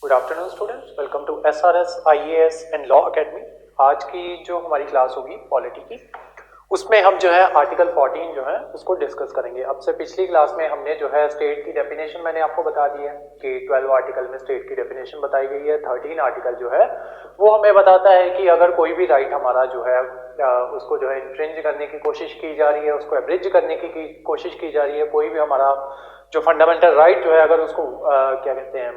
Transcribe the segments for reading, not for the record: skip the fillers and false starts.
Good afternoon students, welcome to SRS IAS and law academy. आज की जो हमारी क्लास होगी पॉलिटी की, उसमें हम जो है आर्टिकल 14 जो है उसको डिस्कस करेंगे। अब से पिछली क्लास में हमने जो है स्टेट की डेफिनेशन मैंने आपको बता दी है कि 12 आर्टिकल में स्टेट की डेफिनेशन बताई गई है। 13 आर्टिकल जो है वो हमें बताता है कि अगर कोई भी राइट हमारा जो है उसको जो है इन्फ्रिंज करने की कोशिश की जा रही है, उसको एब्रिज करने की कोशिश की जा रही है, कोई भी हमारा जो फंडामेंटल राइट जो है अगर उसको क्या कहते हैं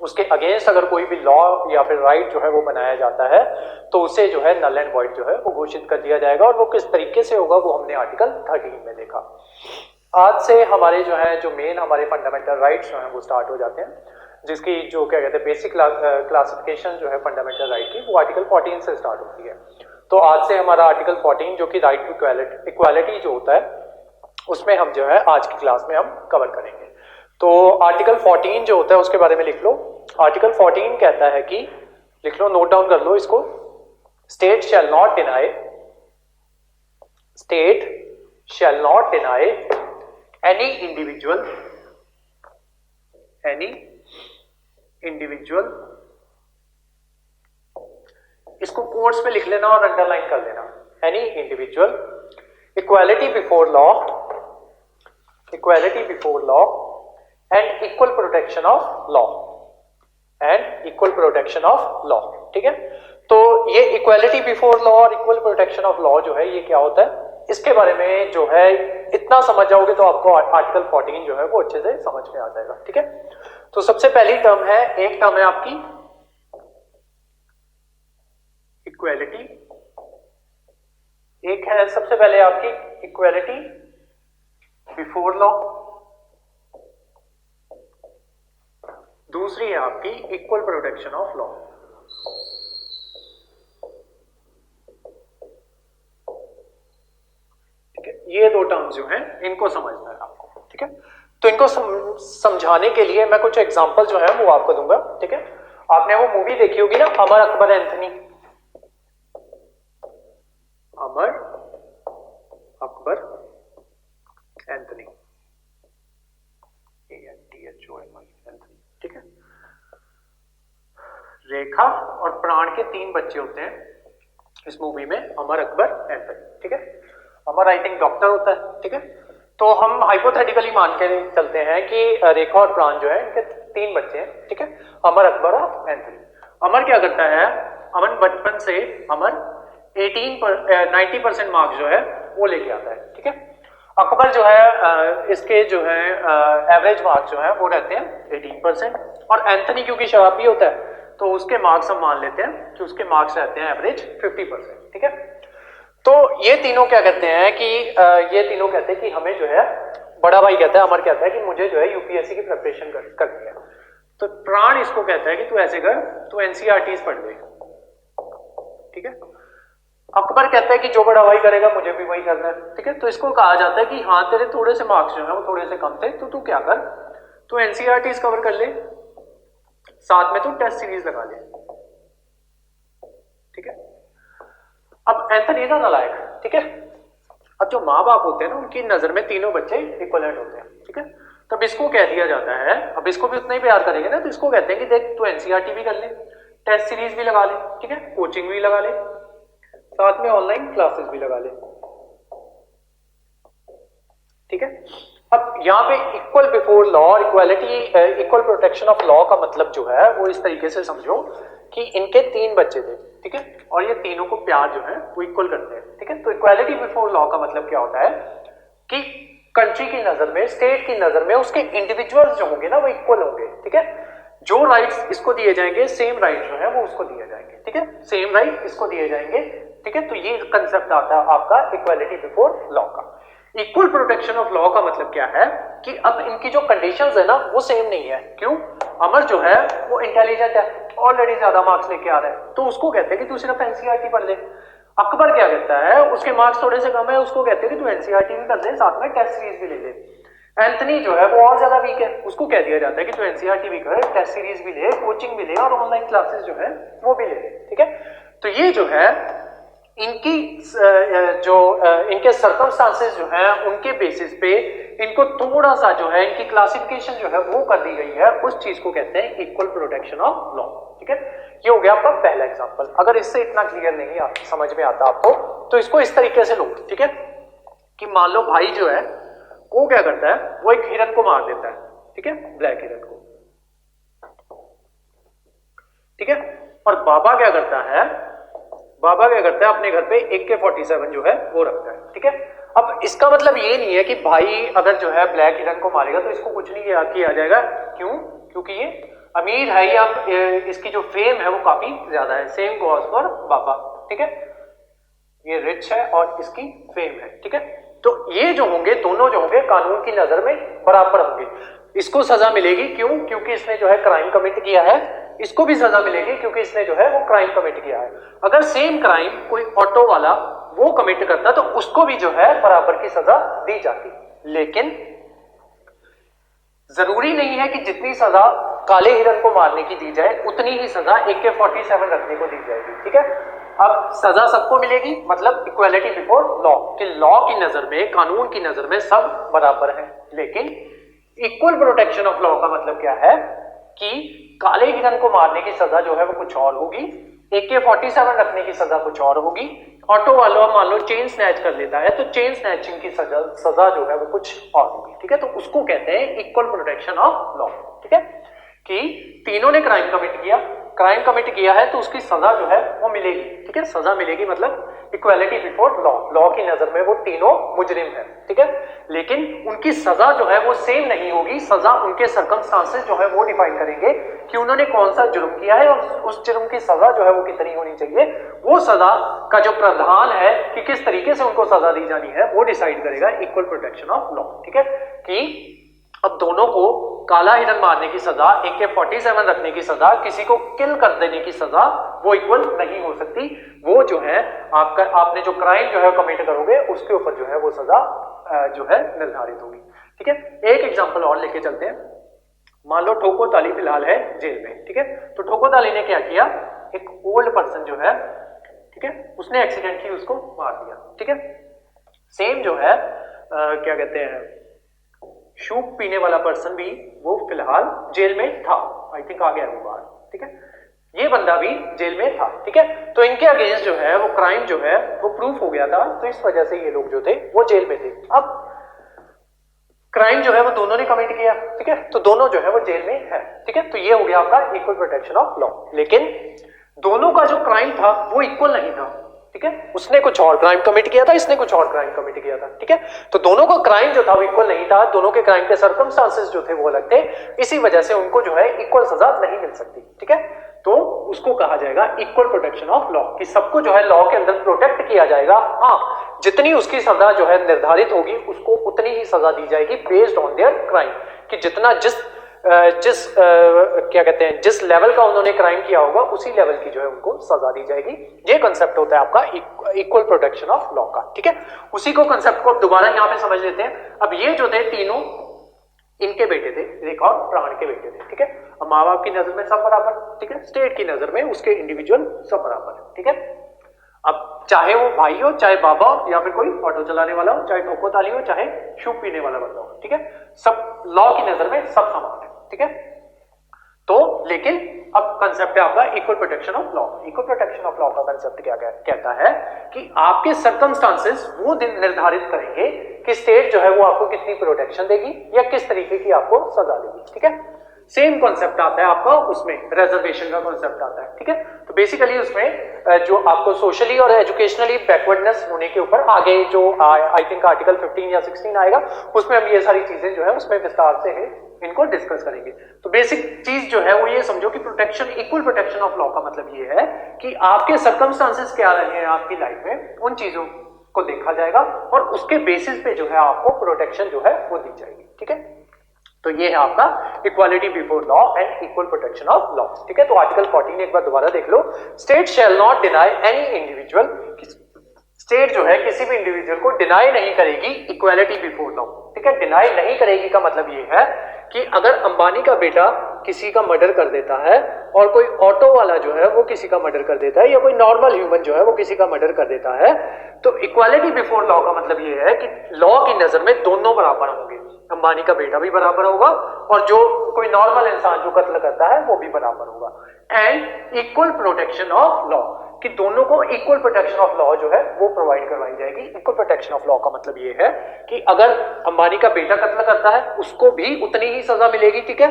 उसके अगेंस्ट अगर कोई भी लॉ या फिर राइट जो है वो बनाया जाता है तो उसे जो है नल एंड वॉइड जो है वो घोषित कर दिया जाएगा। और वो किस तरीके से होगा वो हमने आर्टिकल 13 में देखा। आज से हमारे जो है जो मेन हमारे फंडामेंटल राइट्स जो है वो स्टार्ट हो जाते हैं, जिसकी जो क्या कहते हैं बेसिक क्लासिफिकेशन जो है फंडामेंटल राइट की वो आर्टिकल 14 से स्टार्ट होती है। तो आज से हमारा आर्टिकल 14 जो कि राइट टू इक्वालिटी जो होता है उसमें हम जो है आज की क्लास में हम कवर करेंगे। तो आर्टिकल 14 जो होता है उसके बारे में लिख लो। आर्टिकल 14 कहता है कि, लिख लो, नोट डाउन कर लो इसको, state shall not deny any individual, इसको कोट्स में लिख लेना और अंडरलाइन कर लेना, any individual, equality before law and equal protection of law. ठीक है, तो ये इक्वालिटी बिफोर लॉ और इक्वल प्रोटेक्शन ऑफ लॉ जो है ये क्या होता है, इसके बारे में जो है इतना समझ जाओगे तो आपको आर्टिकल 14 जो है वो अच्छे से समझ में आ जाएगा। ठीक है, तो सबसे पहली टर्म है, एक टर्म है आपकी इक्वालिटी, एक है सबसे पहले आपकी इक्वालिटी बिफोर लॉ, दूसरी है आपकी इक्वल प्रोटेक्शन ऑफ लॉ। ठीक है, ये दो टर्म्स जो हैं इनको समझना है आपको। ठीक है, तो इनको समझाने के लिए मैं कुछ एग्जांपल जो है वो आपको दूंगा। ठीक है, आपने वो मूवी देखी होगी ना, Amar Akbar Anthony, Amar Akbar Anthony, Anthony. ठीक है, रेखा और प्राण के 3 बच्चे होते हैं इस मूवी में, अमर अकबर एंथनी। ठीक है, अमर आई थिंक डॉक्टर होता है। ठीक है, तो हम हाइपोथेटिकली मान के चलते हैं कि रेखा और प्राण जो है इनके 3 बच्चे हैं। ठीक है, अमर, अकबर और एंथनी। अमर क्या करता है, अमर बचपन से 90% मार्क्स जो है वो लेके आता है। ठीक है, अकबर जो है इसके जो है एवरेज मार्क्स जो है वो रहते हैं 18%, और एंथनी क्योंकि शराबी होता है तो उसके मार्क्स हम मान लेते हैं कि उसके मार्क्स रहते हैं एवरेज 50%। ठीक है, तो ये तीनों क्या कहते हैं कि ये तीनों कहते हैं कि हमें जो है, बड़ा भाई कहता है, अमर कहता है कि मुझे जो है यूपीएससी की प्रिपरेशन करनी है, तो प्राण इसको कहता है कि तू ऐसे कर, तू एनसीईआरटीज पढ़ ले। ठीक है, अकबर कहता है कि जो बड़ा भाई करेगा मुझे भी वही करना है। ठीक है, तो इसको कहा जाता है कि हाँ तेरे थोड़े से मार्क्स जो है वो थोड़े से कम थे, तो तू क्या कर, तू एनसीईआरटीज कवर कर ले, साथ में तू टेस्ट सीरीज लगा ले। ठीक है, अब एंथनी ना नालायक। ठीक है, अब जो माँ बाप होते हैं ना उनकी नजर में तीनों बच्चे इक्वलेंट होते हैं। ठीक है, तब इसको कह दिया जाता है, अब इसको भी उतना ही प्यार करेंगे ना, तो इसको कहते हैं कि देख तू एनसीईआरटी भी कर ले, टेस्ट सीरीज भी लगा ले, ठीक है, कोचिंग भी लगा ले, साथ में ऑनलाइन क्लासेस भी लगा ले। ठीक है, अब यहाँ पे इक्वल बिफोर लॉ और इक्वल प्रोटेक्शन ऑफ लॉ का मतलब जो है वो इस तरीके से समझो कि इनके 3 बच्चे थे। ठीक है, और ये तीनों को प्यार जो है वो इक्वल करते हैं। ठीक है, तो इक्वालिटी बिफोर लॉ का मतलब क्या होता है कि कंट्री की नजर में, स्टेट की नजर में उसके इंडिविजुअल्स जो होंगे ना वो इक्वल होंगे। ठीक है, जो राइट्स इसको दिए जाएंगे सेम राइट जो है वो उसको दिए जाएंगे। ठीक है, सेम राइट इसको दिए जाएंगे। ठीक है, तो ये कंसेप्ट आता है आपका इक्वालिटी बिफोर लॉ का। इक्वल प्रोटेक्शन ऑफ लॉ का मतलब क्या है कि अब इनकी जो कंडीशंस है ना वो सेम नहीं है। क्यों, अमर जो है वो इंटेलिजेंट है, ऑलरेडी ज्यादा मार्क्स लेके आ रहा है, तो उसको कहते हैं कि तू सिर्फ एनसीईआरटी पढ़ ले। अकबर क्या कहता है, उसके मार्क्स थोड़े से कम है, उसको कहते हैं कि तू एनसीईआरटी भी कर ले, साथ में टेस्ट सीरीज भी ले ले। एंथनी जो है वो और ज्यादा वीक है, उसको कह दिया जाता है कि तू एनसीईआरटी भी कर, टेस्ट सीरीज भी ले, कोचिंग भी ले और ऑनलाइन क्लासेस जो है वो भी ले। ठीक है, तो ये जो है इनकी इनके सर्कमस्टांसेस जो हैं उनके बेसिस पे इनको थोड़ा सा जो है इनकी क्लासिफिकेशन जो है वो कर दी गई है, उस चीज को कहते हैं इक्वल प्रोटेक्शन ऑफ लॉ। ठीक है, ये हो गया आपका पहला एग्जांपल। अगर इससे इतना क्लियर नहीं समझ में आता आपको तो इसको इस तरीके से लो। ठीक है, कि मान लो भाई जो है वो क्या करता है, वो एक हिरन को मार देता है। ठीक है, ब्लैक हिरन को। ठीक है, और बाबा क्या करता है, बाबा क्या करता है अपने घर पे AK-47 जो है वो रखता है। ठीक है, अब इसका मतलब ये नहीं है कि भाई अगर जो है ब्लैक हिरन को मारेगा तो इसको कुछ नहीं किया जाएगा। क्यों? क्योंकि ये अमीर है या इसकी जो फेम है वो काफी ज्यादा है। सेम गोज फॉर बाबा। ठीक है, ये रिच है और इसकी फेम है। ठीक है, तो ये जो होंगे दोनों जो होंगे कानून की नजर में बराबर होंगे। इसको सजा मिलेगी, क्यों? क्योंकि इसने जो है क्राइम कमिट किया है। इसको भी सजा मिलेगी क्योंकि इसने जो है वो क्राइम कमिट किया है। अगर सेम क्राइम कोई ऑटो वाला वो कमिट करता तो उसको भी जो है बराबर की सजा दी जाती। लेकिन जरूरी नहीं है कि जितनी सजा काले हिरन को मारने की दी जाए उतनी ही सजा AK-47 रखने को दी जाएगी। ठीक है, अब सजा सबको मिलेगी, मतलब इक्वालिटी बिफोर लॉ, कि लॉ की नजर में, कानून की नजर में सब बराबर है। लेकिन इक्वल प्रोटेक्शन ऑफ लॉ का मतलब क्या है कि काले हिरन को मारने की सजा जो है वो कुछ और होगी, AK-47 रखने की सजा कुछ और होगी। ऑटो वाला मान लो चेन स्नैच कर लेता है तो चेन स्नैचिंग की सजा जो है वो कुछ और होगी। ठीक है, तो उसको कहते हैं इक्वल प्रोटेक्शन ऑफ लॉ। ठीक है, कि तीनों ने क्राइम कमिट किया है तो उसकी सजा जो है वो मिलेगी। ठीक है, सजा मिलेगी मतलब इक्वालिटी बिफोर लॉ, लॉ की नजर में वो तीनों मुजरिम है। ठीक है, लेकिन उनकी सजा जो है वो सेम नहीं होगी। सजा उनके सर्कमस्टांसेस जो है वो डिफाइन करेंगे कि उन्होंने कौन सा जुर्म किया है और उस जुर्म की सजा जो है वो कितनी होनी चाहिए। वो सजा का जो प्रावधान है कि किस तरीके से उनको सजा दी जानी है वो डिसाइड करेगा इक्वल प्रोटेक्शन ऑफ लॉ। ठीक है, कि अब दोनों को काला हिरन मारने की सजा, AK-47 रखने की सजा, किसी को किल कर देने की सजा वो इक्वल नहीं हो सकती। वो जो है आपने जो क्राइम जो है कमिट करोगे उसके ऊपर जो है वो सजा जो है निर्धारित होगी। ठीक है, एक एग्जांपल और लेके चलते हैं। मान लो ठोको ताली फिलहाल है जेल में। ठीक है, तो ठोको ताली ने क्या किया, एक ओल्ड पर्सन जो है, ठीक है, उसने एक्सीडेंटली उसको मार दिया। ठीक है, सेम जो है क्या कहते हैं, शूप पीने वाला पर्सन भी वो फिलहाल जेल में था। आई थिंक आ गया वो बाहर। ठीक है, ये बंदा भी जेल में था। ठीक है, तो इनके अगेंस्ट जो है वो क्राइम जो है वो प्रूफ हो गया था, तो इस वजह से ये लोग जो थे वो जेल में थे। अब क्राइम जो है वो दोनों ने कमिट किया। ठीक है, तो दोनों जो है वो जेल में है। ठीक है, तो ये हो गया आपका इक्वल प्रोटेक्शन ऑफ लॉ। लेकिन दोनों का जो क्राइम था वो इक्वल नहीं था। ठीक है, उसने कुछ और क्राइम कमिट किया था, इसने कुछ और क्राइम कमिट किया था। ठीक है, तो दोनों का क्राइम जो था वो इक्वल नहीं था, दोनों के क्राइम के सर्कमस्टांसेस जो थे वो अलग थे। इसी वजह से उनको जो है इक्वल सजा नहीं मिल सकती। ठीक है, तो उसको कहा जाएगा इक्वल प्रोटेक्शन ऑफ लॉ, कि सबको जो है लॉ के अंदर प्रोटेक्ट किया जाएगा। हाँ, जितनी उसकी सजा जो है निर्धारित होगी उसको उतनी ही सजा दी जाएगी बेस्ड ऑन देयर क्राइम, कि जितना क्या कहते हैं जिस लेवल का उन्होंने क्राइम किया होगा उसी लेवल की जो है उनको सजा दी जाएगी। ये कंसेप्ट होता है आपका इक्वल प्रोटेक्शन ऑफ लॉ का। ठीक है, उसी को कंसेप्ट को दोबारा यहां पे समझ लेते हैं। अब ये जो थे तीनों इनके बेटे थे, एक और प्राण के बेटे थे। ठीक है, अब माँ बाप की नजर में सब बराबर। ठीक है, स्टेट की नजर में उसके इंडिविजुअल सब बराबर है। ठीक है, अब चाहे वो भाई हो, चाहे बाबा हो, या फिर कोई ऑटो चलाने वाला हो, चाहे ठोको ताली हो, चाहे शूप पीने वाला बंदा हो। ठीक है, सब लॉ की नजर में सब समान है। ठीक है, तो लेकिन अब कंसेप्ट है आपका equal protection of law. Equal protection of law का कंसेप्ट क्या कहता है कि आपके सर्कमस्टांसेस वो निर्धारित करेंगे कि स्टेट जो है वो आपको कितनी प्रोटेक्शन देगी या किस तरीके की आपको सजा देगी। ठीक है, सेम कॉन्सेप्ट आता है आपका उसमें, रिजर्वेशन का कॉन्सेप्ट आता है। ठीक है, तो बेसिकली उसमें जो आपको सोशली और एजुकेशनली बैकवर्डनेस होने के ऊपर आगे जो आई थिंक आर्टिकल 15 या 16 आएगा, उसमें हम ये सारी चीजें जो है उसमें विस्तार से है इनको डिस्कस करेंगे। तो बेसिक चीज जो है वो ये समझो कि protection, equal protection of law का मतलब ये है कि आपके सर्कमस्टांसेस क्या रहे हैं आपकी लाइफ में, उन चीजों को देखा जाएगा और उसके बेसिस पे जो है आपको प्रोटेक्शन जो है वो दी जाएगी। ठीक है, तो ये है आपका equality before law and equal protection of law. ठीक है, तो आर्टिकल 14 एक बार दोबारा देख लो। State shall not deny any individual, state जो है किसी भी इंडिविजुअल को डिनाई नहीं करेगी इक्वालिटी बिफोर लॉ, ठीक है। डिनाई नहीं करेगी का मतलब ये है कि अगर अंबानी का बेटा किसी का मर्डर कर देता है और कोई ऑटो वाला जो है वो किसी का मर्डर कर देता है या कोई नॉर्मल ह्यूमन जो है वो किसी का मर्डर कर देता है, तो इक्वालिटी बिफोर लॉ का मतलब ये है कि लॉ की नजर में दोनों बराबर होंगे। अंबानी का बेटा भी बराबर होगा और जो कोई नॉर्मल इंसान जो कत्ल करता है वो भी बराबर होगा। And equal protection of law, कि दोनों को इक्वल प्रोटेक्शन ऑफ लॉ जो है वो प्रोवाइड करवाई जाएगी। इक्वल प्रोटेक्शन ऑफ लॉ का मतलब ये है कि अगर अंबानी का बेटा कत्ल करता है उसको भी उतनी ही सजा मिलेगी, ठीक है,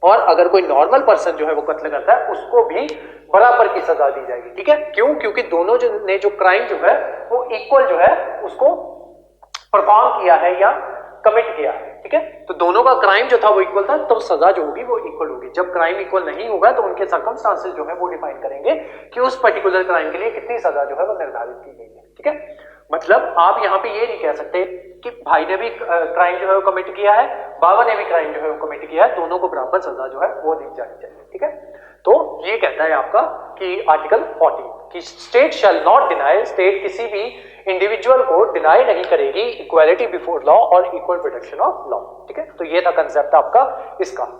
और अगर कोई नॉर्मल पर्सन जो है वो कत्ल करता है उसको भी बराबर की सजा दी जाएगी, ठीक है। क्यों? क्योंकि दोनों ने जो क्राइम जो है वो इक्वल जो है उसको परफॉर्म किया है या कमिट किया है, ठीक है। तो दोनों का क्राइम जो था वो इक्वल था, तो सजा जो होगी वो इक्वल होगी। जब क्राइम इक्वल नहीं होगा तो उनके सर्कमस्टांसेस जो है वो डिफाइन करेंगे कि उस पर्टिकुलर क्राइम के लिए कितनी सजा जो है वो निर्धारित की गई है, ठीक है। मतलब आप यहाँ पे ये नहीं कह सकते कि भाई ने भी क्राइम जो है वो कमिट किया है, बाबा ने भी क्राइम जो है वो कमिट किया है, दोनों को बराबर सजा जो है वो दी जानी चाहिए, ठीक है। तो ये कहता है आपका कि आर्टिकल 14 कि state shall not deny, state किसी भी इंडिविजुअल को डिनाई नहीं करेगी इक्वालिटी बिफोर लॉ और इक्वल प्रोटेक्शन ऑफ लॉ, ठीक है। तो ये था कंसेप्ट आपका इसका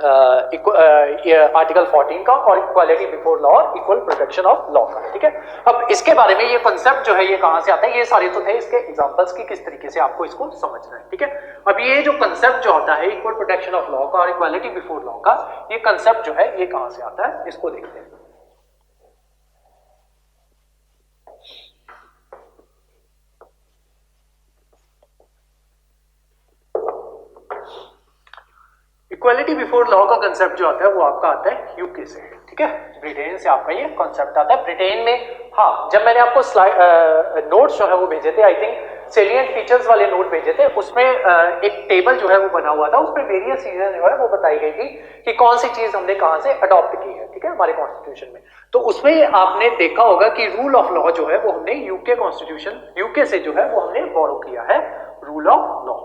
आर्टिकल 14 का और इक्वालिटी बिफोर लॉ और इक्वल प्रोटेक्शन ऑफ लॉ का, ठीक है। अब इसके बारे में ये कंसेप्ट जो है ये कहां से आता है, ये सारे तो थे इसके एग्जांपल्स की किस तरीके से आपको इसको समझना है, ठीक है। अब ये जो कंसेप्ट जो होता है इक्वल प्रोटेक्शन ऑफ लॉ का और इक्वालिटी बिफोर लॉ का, ये कंसेप्ट जो है ये कहां से आता है इसको देखते हैं। इक्वालिटी बिफोर लॉ का कंसेप्ट जो आता है वो आपका आता है यूके से, ठीक है, ब्रिटेन से आपका ये कॉन्सेप्ट आता है। ब्रिटेन में हाँ, जब मैंने आपको स्लाइड नोट्स जो है वो भेजे थे, आई थिंक सेलिएंट फीचर्स वाले नोट भेजे थे, उसमें एक टेबल जो है वो बना हुआ था, उसमें वेरियस चीजें जो है वो बताई गई थी कि कौन सी चीज हमने कहां से अडॉप्ट की है, ठीक है, हमारे कॉन्स्टिट्यूशन में। तो उसमें आपने देखा होगा कि रूल ऑफ लॉ जो है वो हमने यूके कॉन्स्टिट्यूशन, यूके से जो है वो हमने बोरो किया है रूल ऑफ लॉ,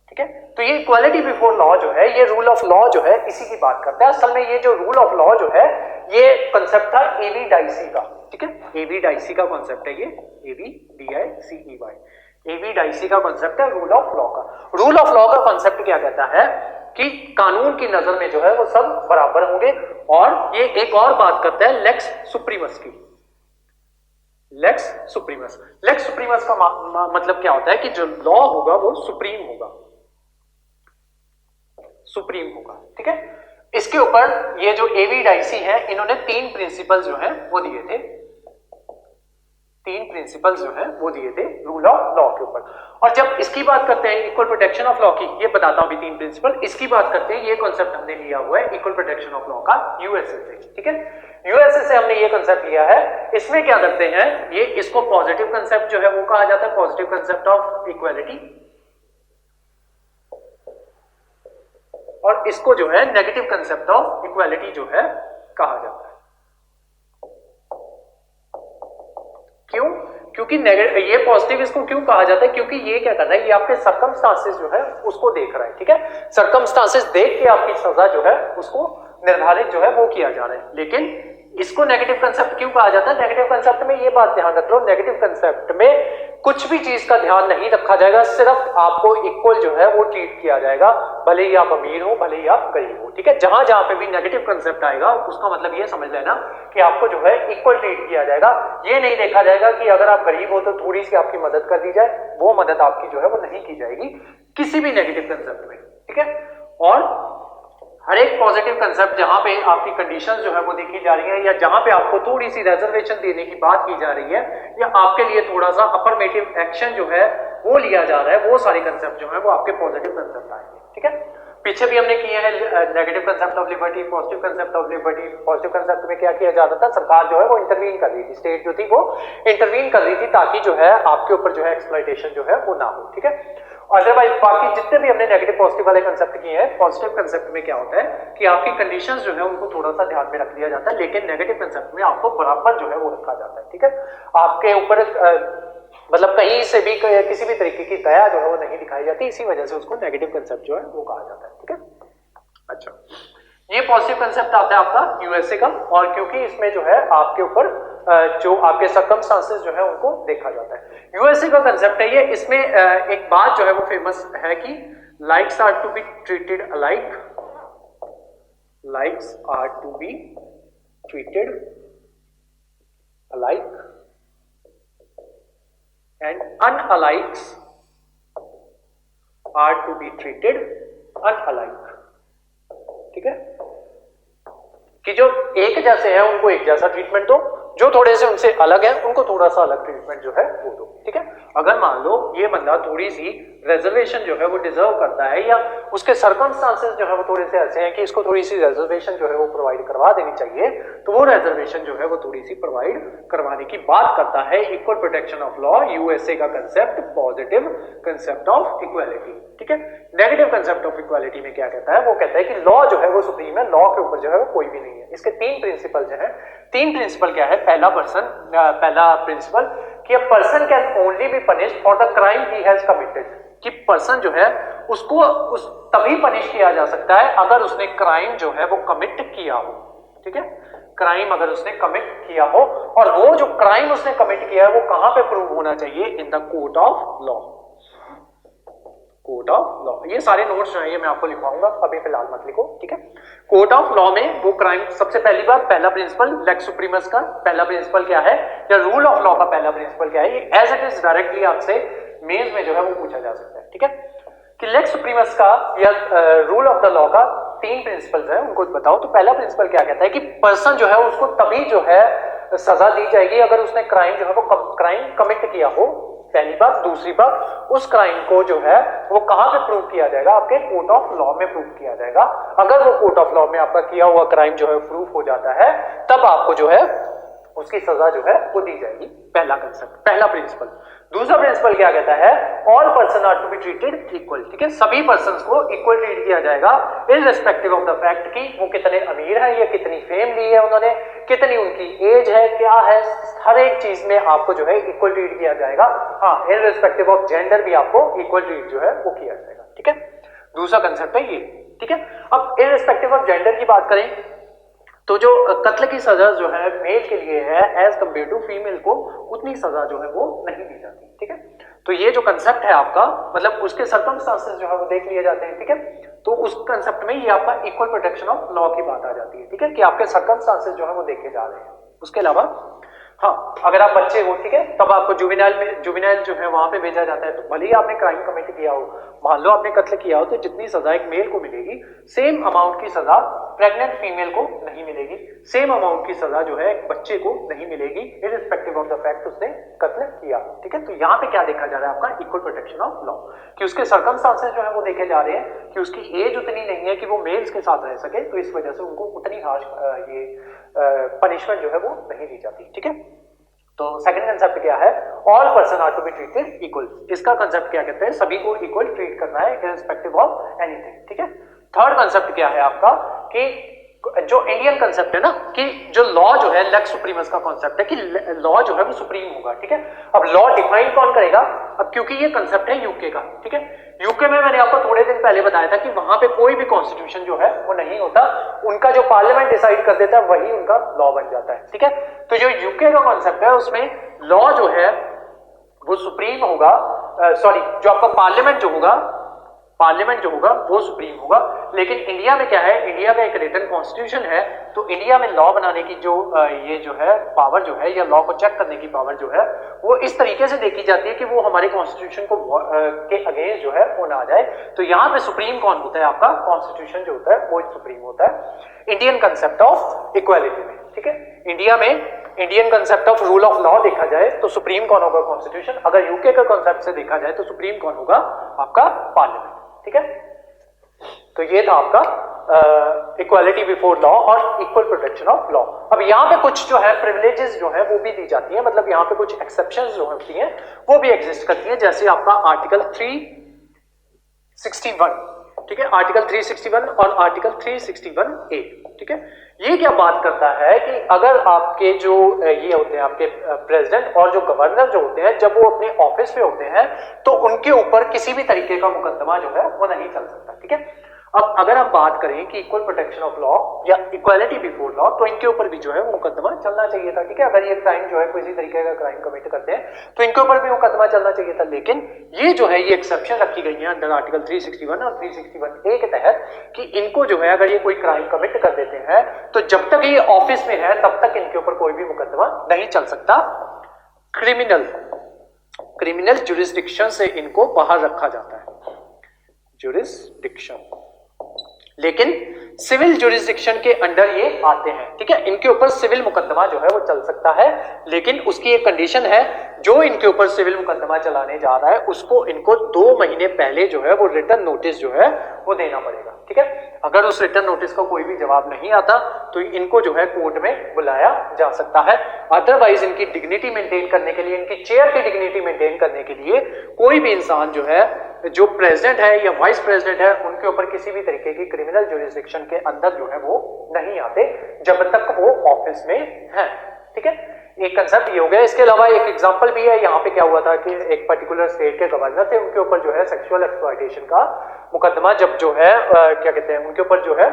ठीक है। तो ये इक्वालिटी बिफोर लॉ जो है, ये रूल ऑफ लॉ जो है इसी की बात करता है। असल में ये जो रूल ऑफ लॉ जो है ये कंसेप्ट था एवी डाइसी का, ठीक है, एवी डाइसी का कंसेप्ट है ये, एवी DICEY, एवी डाइसी का कंसेप्ट है रूल ऑफ लॉ का। रूल ऑफ लॉ का कंसेप्ट क्या कहता है कि कानून की नजर में जो है वो सब बराबर होंगे, और ये एक और बात करता है लेक्स सुप्रीमस की। लेक्स सुप्रीमस, लेक्स सुप्रीमस का मतलब क्या होता है कि जो लॉ होगा वो सुप्रीम होगा, सुप्रीम होगा, ठीक है। इसके ऊपर ये जो एवी डाइसी है इन्होंने 3 प्रिंसिपल जो है वो दिए थे, 3 प्रिंसिपल्स जो है वो दिए थे रूल ऑफ लॉ के ऊपर। और जब इसकी बात करते हैं इक्वल प्रोटेक्शन ऑफ लॉ की, ये बताता हूं अभी 3 प्रिंसिपल, इसकी बात करते हैं, ये कॉन्सेप्ट हमने लिया हुआ है इक्वल प्रोटेक्शन ऑफ लॉ का यूएसए से, ठीक है, यूएसए से हमने ये कॉन्सेप्ट लिया है। इसमें क्या करते हैं, ये इसको पॉजिटिव कॉन्सेप्ट जो है वो कहा जाता है, पॉजिटिव कॉन्सेप्ट ऑफ इक्वालिटी, और इसको जो है नेगेटिव कंसेप्ट ऑफ इक्वालिटी जो है कहा जाता है। क्यों? क्योंकि ये पॉजिटिव इसको क्यों कहा जाता है, क्योंकि ये क्या कर रहा है, ये आपके सर्कमस्टांसेस जो है उसको देख रहा है, ठीक है, सर्कमस्टांसेस देख के आपकी सजा जो है उसको निर्धारित जो है वो किया जा रहा है। लेकिन इसको नेगेटिव कंसेप्ट क्यों कहा जाता है? नेगेटिव कंसेप्ट में ये बात ध्यान रख लो, नेगेटिव कंसेप्ट में कुछ भी चीज का ध्यान नहीं रखा जाएगा, सिर्फ आपको इक्वल जो है वो ट्रीट किया जाएगा, भले ही आप अमीर हो भले ही आप गरीब हो, ठीक है। जहां जहां पे भी नेगेटिव कंसेप्ट आएगा उसका मतलब ये समझ लेना कि आपको जो है इक्वल ट्रीट किया जाएगा। ये नहीं देखा जाएगा कि अगर आप गरीब हो तो थोड़ी सी आपकी मदद कर दी जाए, वो मदद आपकी जो है वो नहीं की जाएगी किसी भी नेगेटिव कंसेप्ट में, ठीक है। और हर एक पॉजिटिव कंसेप्ट जहां पे आपकी कंडीशंस जो है वो देखी जा रही है, या जहां पे आपको थोड़ी सी रिजर्वेशन देने की बात की जा रही है, या आपके लिए थोड़ा सा अफर्मेटिव एक्शन जो है वो लिया जा रहा है, वो सारे कंसेप्ट जो है वो आपके पॉजिटिव कंसेप्ट आएंगे, ठीक है। पीछे भी हमने किए हैं negative concept of liberty, positive concept of liberty. Positive concept में क्या किया जाता था, सरकार जो है वो इंटरवीन कर रही थी, स्टेट जो थी वो इंटरवीन कर रही थी ताकि जो है आपके ऊपर जो है एक्सप्लॉयटेशन जो है वो ना हो, ठीक है। अदरवाइज बाकी जितने भी हमने नेगेटिव पॉजिटिव वाले कंसेप्ट किए हैं, पॉजिटिव कंसेप्ट में क्या होता है कि आपकी कंडीशंस जो है उनको थोड़ा सा ध्यान में रख लिया जाता है, लेकिन नेगेटिव कंसेप्ट में आपको बराबर जो है वो रखा जाता है, ठीक है। आपके ऊपर मतलब कहीं से भी किसी भी तरीके की दया जो है वो नहीं दिखाई जाती, इसी वजह से उसको नेगेटिव कंसेप्ट जो है वो कहा जाता है, ठीक है। अच्छा, ये पॉजिटिव कंसेप्ट आता है आपका यूएसए का, और क्योंकि इसमें जो है आपके ऊपर जो आपके सर्कमस्टांसेस जो है उनको देखा जाता है। यूएसए का कंसेप्ट है ये, इसमें एक बात जो है वो फेमस है कि likes are to be treated alike, likes are to be treated alike and unalikes are to be treated unalike. ठीक है, कि जो एक जैसे हैं उनको एक जैसा ट्रीटमेंट दो, जो थोड़े से उनसे अलग है उनको थोड़ा सा अलग ट्रीटमेंट जो है वो दो। ठीक है, अगर मान लो ये बंदा थोड़ी सी रिजर्वेशन जो है वो डिजर्व करता है या उसके सर्कमस्टांसेस जो है वो थोड़े से ऐसे हैं कि इसको थोड़ी सी रिजर्वेशन जो है वो प्रोवाइड करवा देनी चाहिए, तो वो रिजर्वेशन जो है वो थोड़ी सी प्रोवाइड करवाने की बात करता है equal protection of law, USA का concept, positive concept of equality. ठीक है, नेगेटिव कंसेप्ट ऑफ इक्वालिटी में क्या कहता है, वो कहता है कि लॉ जो है वो सुप्रीम है, लॉ के ऊपर जो है वो कोई भी नहीं है। इसके तीन प्रिंसिपल जो है, तीन प्रिंसिपल क्या है, पहला प्रिंसिपल कि a person can only be punished for the crime he has committed, कि पर्सन जो है उसको तभी पनिश किया जा सकता है अगर उसने क्राइम जो है वो कमिट किया हो। ठीक है, क्राइम अगर उसने कमिट किया हो, और वो जो क्राइम उसने कमिट किया है वो कहां पे प्रूव होना चाहिए, in the court of law, court of law. ये सारे नोट्स जो है ये मैं आपको लिखवाऊंगा, अभी फिलहाल मत लिखो। ठीक है, कोर्ट ऑफ लॉ में वो क्राइम, सबसे पहली बात पहला प्रिंसिपल लेक्स सुप्रीमस का पहला प्रिंसिपल क्या है, या रूल ऑफ लॉ का पहला प्रिंसिपल क्या है, ये एज इट इज डायरेक्टली आपसे मेंस में जो है वो पूछा जा सकता है। ठीक है, कि लेक्स सुप्रीमस का या रूल ऑफ द लॉ का तीन प्रिंसिपल्स है, उनको बताओ। तो पहला प्रिंसिपल क्या कहता है कि पर्सन जो है उसको तभी जो है सजा दी जाएगी अगर उसने क्राइम जो है वो क्राइम कमिट किया हो, पहली बात। दूसरी बात, उस क्राइम को जो है वो कहां पे प्रूव किया जाएगा, आपके कोर्ट ऑफ लॉ में प्रूव किया जाएगा। अगर वो कोर्ट ऑफ लॉ में आपका किया हुआ क्राइम जो है प्रूफ हो जाता है, तब आपको जो है उसकी सजा जो है वो दी जाएगी। पहला कंसेप्ट, पहला प्रिंसिपल। दूसरा प्रिंसिपल क्या कहता है, all person are to be treated equal. ठीक है, सभी पर्संस को इक्वल ट्रीट किया जाएगा इररिस्पेक्टिव ऑफ द फैक्ट कि वो कितने अमीर हैं या कितनी फेम ली है उन्होंने, कितनी उनकी एज है, क्या है, हर एक चीज में आपको जो है इक्वल ट्रीट किया जाएगा। हाँ, इररिस्पेक्टिव ऑफ जेंडर भी आपको इक्वल ट्रीट जो है वो किया जाएगा। ठीक है, दूसरा कंसेप्ट है ये। ठीक है, अब इररिस्पेक्टिव ऑफ जेंडर की बात करें तो जो कत्ल की सजा जो है मेल के लिए है एज कंपेयर टू फीमेल को उतनी सजा जो है वो नहीं दी जाती। ठीक है, तो ये जो कंसेप्ट है आपका, मतलब उसके सर्कमस्टांसेस जो है वो देख लिए जाते हैं। ठीक है, तो उस कंसेप्ट में ये आपका इक्वल प्रोटेक्शन ऑफ लॉ की बात आ जाती है। ठीक है, कि आपके सर्कमस्टांसेस जो है वो देखे जा रहे हैं। उसके अलावा हाँ, अगर आप बच्चे हो, ठीक है, तब आपको जुवेनाइल जो है वहां पे भेजा जाता है। तो भले ही आपने क्राइम कमिट किया हो, मान लो आपने कत्ल किया हो, तो जितनी सजा एक मेल को मिलेगी सेम अमाउंट की सजा प्रेग्नेंट फीमेल को नहीं मिलेगी, सेम अमाउंट की सजा जो है एक बच्चे को नहीं मिलेगी इररिस्पेक्टिव ऑफ द फैक्ट उसने कत्ल किया। ठीक है, तो यहाँ पे क्या देखा जा रहा है आपका इक्वल प्रोटेक्शन ऑफ लॉ, कि उसके सर्कमस्टांसेस जो है वो देखे जा रहे हैं कि उसकी एज उतनी नहीं है कि वो मेल्स के साथ रह सके, तो इस वजह से उनको उतनी हार्श ये पनिशमेंट जो है वो नहीं दी जाती। ठीक है, तो सेकंड कंसेप्ट क्या है, all person are to be treated equal. इसका कंसेप्ट क्या कहते हैं, सभी को इक्वल ट्रीट करना है इररिस्पेक्टिव ऑफ एनीथिंग। ठीक है, थर्ड कंसेप्ट क्या है आपका, कि जो इंडियन कंसेप्ट है ना, कि जो लॉ जो है लेक्स सुप्रीमस का कॉन्सेप्ट है कि लॉ जो है वो सुप्रीम होगा। ठीक है, अब लॉ डिफाइन कौन करेगा, अब क्योंकि ये कंसेप्ट है यूके का। ठीक है, यूके में मैंने आपको थोड़े दिन पहले बताया था कि वहां पे कोई भी कॉन्स्टिट्यूशन जो है वो नहीं होता, उनका जो पार्लियामेंट डिसाइड कर देता है वही उनका लॉ बन जाता है। ठीक है, तो जो यूके का कॉन्सेप्ट है उसमें लॉ जो है वो सुप्रीम होगा, सॉरी जो आपका पार्लियामेंट जो होगा वो सुप्रीम होगा। लेकिन इंडिया में क्या है, इंडिया का एक रिटन कॉन्स्टिट्यूशन है, तो इंडिया में लॉ बनाने की जो ये जो है पावर जो है, या लॉ को चेक करने की पावर जो है, वो इस तरीके से देखी जाती है कि वो हमारे कॉन्स्टिट्यूशन को के अगेंस्ट जो है वो ना जाए। तो यहाँ पे सुप्रीम कौन होता है, आपका कॉन्स्टिट्यूशन जो होता है वो सुप्रीम होता है इंडियन कंसेप्ट ऑफ इक्वालिटी में। ठीक है, इंडिया में Indian concept of rule of law देखा जाए तो सुप्रीम कौन होगा, कॉन्स्टिट्यूशन। अगर यूके का कॉन्सेप्ट से देखा जाए तो सुप्रीम कौन होगा, आपका पार्लियामेंट। ठीक है, तो ये था आपका इक्वालिटी बिफोर लॉ और इक्वल प्रोटेक्शन ऑफ लॉ। अब यहाँ पे कुछ जो है प्रिविलेजेस जो है वो भी दी जाती है, मतलब यहाँ पे कुछ एक्सेप्शंस जो होती हैं वो भी एग्जिस्ट करती हैं, जैसे आपका आर्टिकल 361। ठीक है, आर्टिकल 361 और आर्टिकल 361A। ठीक है, ये क्या बात करता है कि अगर आपके जो ये होते हैं आपके प्रेसिडेंट और जो गवर्नर जो होते हैं, जब वो अपने ऑफिस पे होते हैं तो उनके ऊपर किसी भी तरीके का मुकदमा जो है वो नहीं चल सकता। ठीक है, अब अगर हम बात करें कि इक्वल प्रोटेक्शन ऑफ लॉ या इक्वालिटी बिफोर लॉ, तो इनके ऊपर भी जो है वो मुकदमा चलना चाहिए था, ठीक है। अगर ये क्राइम जो है किसी तरीके का क्राइम कमिट करते हैं तो इनके ऊपर भी मुकदमा चलना चाहिए था, लेकिन ये जो है ये एक्सेप्शन रखी गई है अंडर आर्टिकल 361 और 361A के तहत कि इनको जो है अगर ये कोई क्राइम कमिट कर देते हैं तो जब तक ये ऑफिस में है तब तक इनके ऊपर कोई भी मुकदमा नहीं चल सकता। क्रिमिनल जुरिस्डिक्शन से इनको बाहर रखा जाता है, जुरिस्डिक्शन, लेकिन सिविल जुरिस्डिक्शन के अंडर ये आते हैं, ठीक है। इनके ऊपर सिविल मुकदमा जो है वो चल सकता है, लेकिन उसकी एक कंडीशन है, जो इनके ऊपर सिविल मुकदमा चलाने जा रहा है उसको इनको 2 महीने पहले जो है वो रिटर्न नोटिस जो है वो देना पड़ेगा, ठीक है। अगर उस रिटर्न नोटिस का कोई भी जवाब नहीं आता तो इनको जो है कोर्ट में बुलाया जा सकता है। अदरवाइज इनकी डिग्निटी मेंटेन करने के लिए, इनकी चेयर की डिग्निटी मेंटेन करने के लिए कोई भी इंसान जो है, जो प्रेसिडेंट है या वाइस प्रेसिडेंट है, उनके ऊपर किसी भी तरीके की क्रिमिनल जुरिस्डिक्शन के अंदर जो है वो नहीं आते जब तक वो ऑफिस में है, ठीक है। एक कंसेप्ट ये हो गया। इसके अलावा एक एग्जांपल भी है, यहाँ पे क्या हुआ था कि एक पर्टिकुलर स्टेट के गवर्नर थे, उनके ऊपर जो है सेक्सुअल एक्सप्लॉयटेशन का मुकदमा जब जो है क्या कहते हैं, उनके ऊपर जो है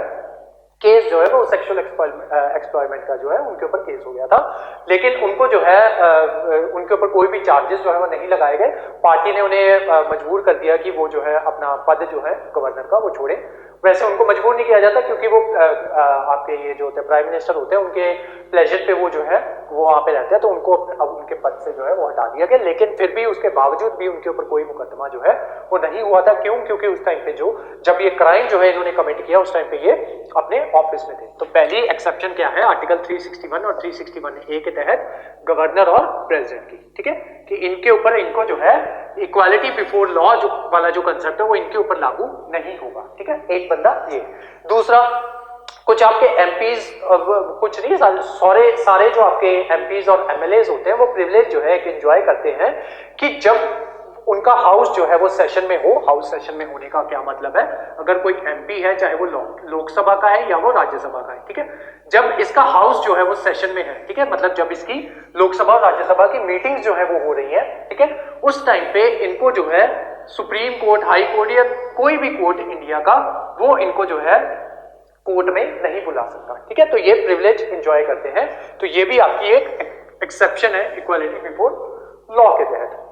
केस जो है वो सेक्सुअल एक्सप्लॉयमेंट का जो है उनके ऊपर केस हो गया था, लेकिन उनको जो है उनके ऊपर कोई भी चार्जेस जो है वो नहीं लगाए गए। पार्टी ने उन्हें मजबूर कर दिया कि वो जो है अपना पद जो है गवर्नर का वो छोड़े। वैसे उनको मजबूर नहीं किया जाता क्योंकि वो आपके ये जो होते हैं प्राइम मिनिस्टर होते हैं, उनके प्लेजर पे वो जो है वो वहां पे रहते हैं, तो उनको अब उनके पद से जो है वो हटा दिया गया। लेकिन फिर भी उसके बावजूद भी उनके ऊपर कोई मुकदमा जो है वो नहीं हुआ था। क्यों? क्योंकि उस टाइम पे जब ये क्राइम जो है इन्होंने कमिट किया उस टाइम पे ये अपने ऑफिस में थे। तो पहली एक्सेप्शन क्या है आर्टिकल 361 और 361A के तहत गवर्नर और प्रेसिडेंट की, ठीक है, कि इनके ऊपर इनको जो है इक्वालिटी बिफोर लॉ जो वाला जो कंसेप्ट है वो इनके ऊपर लागू नहीं होगा, ठीक है। एक बंदा ये। दूसरा, कुछ आपके एमपीज, कुछ नहीं सारे जो आपके एमपीज और एमएलएज होते हैं वो प्रिविलेज जो है एक एंजॉय करते हैं कि जब उनका हाउस जो है वो सेशन में हो। हाउस सेशन में होने का क्या मतलब है, अगर कोई एमपी है चाहे वो लोकसभा का है या वो राज्यसभा का है, ठीक है, जब इसका हाउस जो है वो सेशन में है, ठीक है, मतलब जब इसकी लोकसभा और राज्यसभा की मीटिंग्स जो है वो हो रही है, ठीक है, उस टाइम पे इनको जो है सुप्रीम कोर्ट, हाई कोर्ट या कोई भी कोर्ट इंडिया का वो इनको जो है कोर्ट में नहीं बुला सकता, ठीक है। तो ये प्रिविलेज एंजॉय करते हैं। तो ये भी आपकी एक एक्सेप्शन है इक्वालिटी बिफोर लॉ के तहत।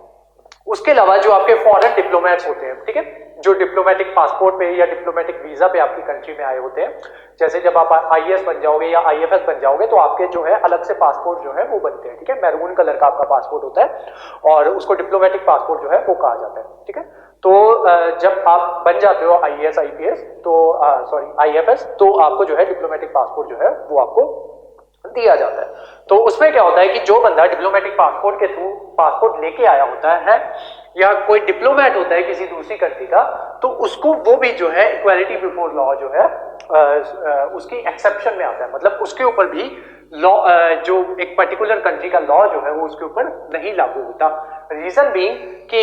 उसके अलावा जो आपके फॉरेन डिप्लोमेट्स होते हैं, ठीक है, जो डिप्लोमेटिक पासपोर्ट पे या डिप्लोमेटिक वीजा पे आपकी कंट्री में आए होते हैं, जैसे जब आप आईएएस बन जाओगे या आईएफएस बन जाओगे तो आपके जो है अलग से पासपोर्ट जो है वो बनते हैं, ठीक है। मैरून कलर का आपका पासपोर्ट होता है और उसको डिप्लोमेटिक पासपोर्ट जो है वो कहा जाता है, ठीक है। तो जब आप बन जाते हो आईएएस आईपीएस तो आईएफएस, तो आपको जो है डिप्लोमेटिक पासपोर्ट जो है वो आपको दिया जाता है। तो उसमें क्या होता है कि जो बंदा डिप्लोमेटिक पासपोर्ट के थ्रू पासपोर्ट लेके आया होता है या कोई डिप्लोमेट होता है किसी दूसरी कंट्री का, तो उसको वो भी जो है इक्वालिटी बिफोर लॉ जो है उसकी एक्सेप्शन में आता है। मतलब उसके ऊपर भी लॉ, जो एक पर्टिकुलर कंट्री का लॉ जो है वो उसके ऊपर नहीं लागू होता। रीजन बीइंग कि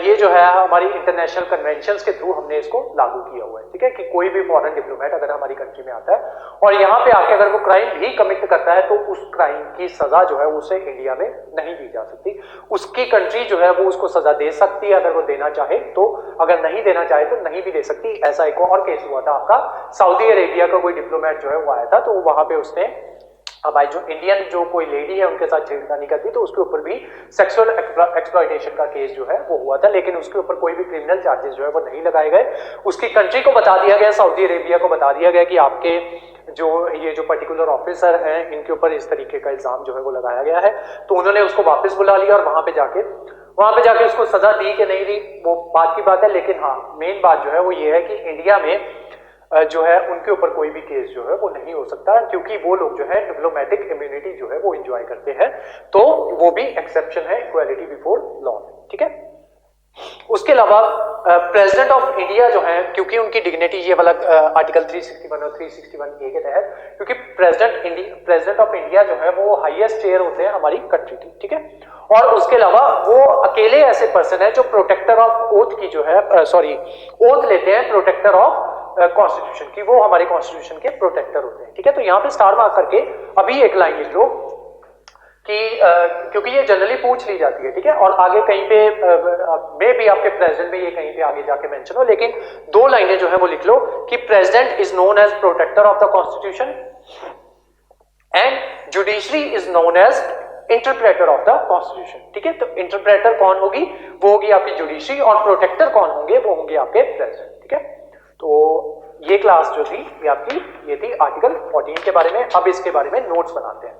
ये जो है हमारी इंटरनेशनल कन्वेंशंस के थ्रू हमने इसको लागू किया हुआ है, ठीक है, कि कोई भी फॉरेन डिप्लोमेट अगर हमारी कंट्री में आता है और यहाँ पे आके अगर वो क्राइम भी कमिट करता है तो उस क्राइम की सजा जो है उसे इंडिया में नहीं दी जा सकती। उसकी कंट्री जो है वो उसको सजा दे सकती है अगर वो देना चाहे तो, अगर नहीं देना चाहे तो नहीं भी दे सकती। ऐसा एक और केस हुआ था आपका, सऊदी अरेबिया का कोई डिप्लोमेट जो है वो आया था, तो वहां पे उसने हमारी जो इंडियन जो कोई लेडी है उनके साथ छेड़खानी करती, तो उसके ऊपर भी सेक्सुअल एक्सप्लॉयटेशन का केस जो है वो हुआ था, लेकिन उसके ऊपर कोई भी क्रिमिनल चार्जेस जो है वो नहीं लगाए गए। उसकी कंट्री को बता दिया गया, सऊदी अरेबिया को बता दिया गया कि आपके जो ये जो पर्टिकुलर ऑफिसर हैं इनके ऊपर इस तरीके का इल्जाम जो है वो लगाया गया है। तो उन्होंने उसको वापस बुला लिया और वहां पे जाके उसको सजा दी कि नहीं दी वो बात की बात है, लेकिन हाँ मेन बात जो है वो ये है कि इंडिया में जो है उनके ऊपर कोई भी केस जो है वो नहीं हो सकता, क्योंकि वो लोग जो है डिप्लोमेटिक इम्यूनिटी जो है वो एंजॉय करते हैं। तो वो भी एक्सेप्शन है इक्वालिटी बिफोर लॉ, ठीक है। उसके अलावा प्रेसिडेंट ऑफ इंडिया जो है, क्योंकि उनकी डिग्निटी ये वाला आर्टिकल 361 और 361A के तहत, क्योंकि प्रेसिडेंट ऑफ इंडिया जो है वो हाईएस्ट चेयर होते हैं हमारी कंट्री की, ठीक है। और उसके अलावा वो अकेले ऐसे पर्सन है जो प्रोटेक्टर ऑफ ओथ की जो है ओथ लेते हैं प्रोटेक्टर ऑफ कॉन्स्टिट्यूशन की, वो हमारे कॉन्स्टिट्यूशन के प्रोटेक्टर होते हैं, ठीक है। तो यहाँ पे स्टार मार्क करके अभी एक लाइन लिख लो कि क्योंकि ये जनरली पूछ ली जाती है, ठीक है, और आगे कहीं पे मे भी आपके प्रेसिडेंट में ये कहीं पे आगे जाके मेंशन हो, लेकिन 2 लाइनें जो है वो लिख लो कि president is known as protector of the constitution and judiciary is known as interpreter of the constitution, ठीक है। तो इंटरप्रेटर कौन होगी, वो होगी आपकी जुडिशरी, और प्रोटेक्टर कौन होंगे, वो होंगे आपके प्रेसिडेंट, ठीक है। तो ये क्लास जो थी ये आपकी ये थी आर्टिकल 14 के बारे में। अब इसके बारे में नोट्स बनाते हैं।